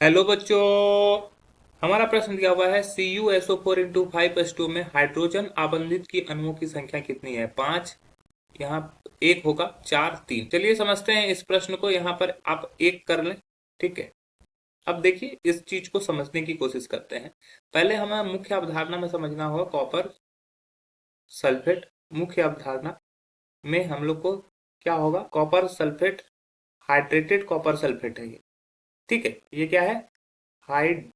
Hello बच्चों। हमारा प्रश्न दिया हुआ है CuSO4 इंटू 5H2 में हाइड्रोजन आबंधित की अणुओं की संख्या कितनी है? 5, यहाँ एक होगा, 4, 3। चलिए समझते हैं इस प्रश्न को। यहाँ पर आप एक कर लें, ठीक है। अब देखिए इस चीज को समझने की कोशिश करते हैं। पहले हमें मुख्य अवधारणा में समझना होगा कॉपर सल्फेट। मुख्य अवधारणा में हम लोग को क्या होगा? Copper sulphate, hydrated copper sulphate है ये, ठीक है। ये क्या है? Hydrate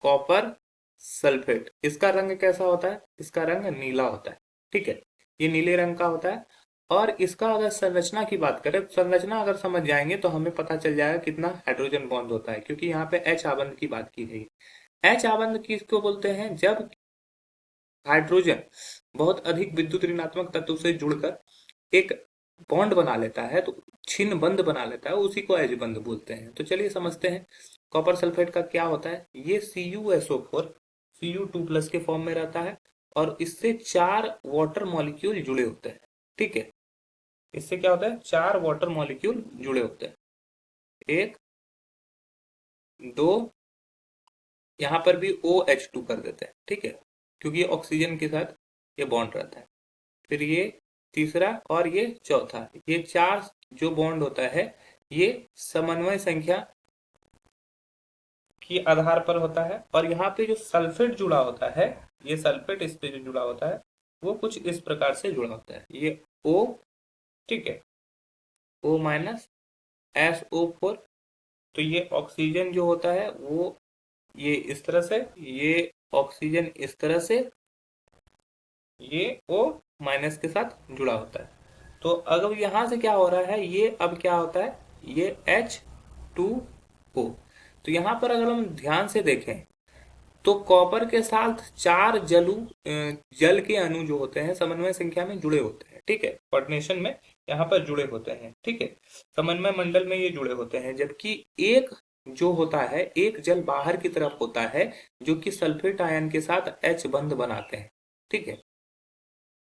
copper sulphate. इसका रंग कैसा होता है? इसका रंग नीला होता है, ठीक है। ये नीले रंग का होता है। और इसका अगर संरचना की बात करें, संरचना अगर समझ जाएंगे तो हमें पता चल जाएगा कितना हाइड्रोजन बॉन्ड होता है, क्योंकि यहाँ पे एच आबंध की बात की गई है। एच आबंध किसको बोलते हैं? जब हाइड्रोजन बहुत अधिक विद्युत ऋणात्मक तत्व से जुड़कर एक बॉन्ड बना लेता है, तो छिन्न बंध बना लेता है, उसी को एच बंध बोलते हैं। तो चलिए समझते हैं कॉपर सल्फेट का क्या होता है। ये CuSO4 Cu2+ के फॉर्म में रहता है और इससे 4 वाटर मॉलिक्यूल जुड़े होते हैं, ठीक है। इससे क्या होता है? 4 वाटर मॉलिक्यूल जुड़े होते हैं। 1, 2, यहाँ पर भी OH2 कर देते हैं, ठीक है, क्योंकि ये ऑक्सीजन के साथ ये बॉन्ड रहता है। फिर ये तीसरा और ये चौथा, ये 4 जो बॉन्ड होता है ये समन्वय संख्या के आधार पर होता है। और यहाँ पे जो सल्फेट जुड़ा होता है, ये सल्फेट इस पे जो जुड़ा होता है वो कुछ इस प्रकार से जुड़ा होता है। ये O, ठीक है, O-SO4। तो ये ऑक्सीजन जो होता है वो ये इस तरह से, ये ऑक्सीजन इस तरह से, ये O- के साथ जुड़ा होता है। तो अगर यहाँ से क्या हो रहा है, ये अब क्या होता है, ये H2O। तो यहाँ पर अगर हम ध्यान से देखें तो कॉपर के साथ 4 जल के अणु जो होते हैं समन्वय संख्या में जुड़े होते हैं, ठीक है। कोऑर्डिनेशन में यहाँ पर जुड़े होते हैं, ठीक है। समन्वय मंडल में ये जुड़े होते हैं। जबकि एक जो होता है, एक जल बाहर की तरफ होता है जो कि सल्फेट आयन के साथ H बंध बनाते हैं, ठीक है।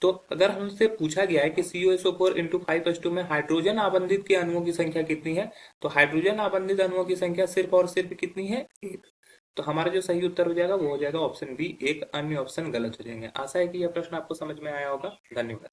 तो अगर हमसे पूछा गया है कि CuSO4 इंटू 5H2 में हाइड्रोजन आबंधित के अणुओं की संख्या कितनी है, तो हाइड्रोजन आबंधित अणुओं की संख्या सिर्फ और सिर्फ कितनी है? एक। तो हमारा जो सही उत्तर हो जाएगा वो हो जाएगा ऑप्शन बी। एक अन्य ऑप्शन गलत हो जाएंगे। आशा है कि यह प्रश्न आपको समझ में आया होगा। धन्यवाद।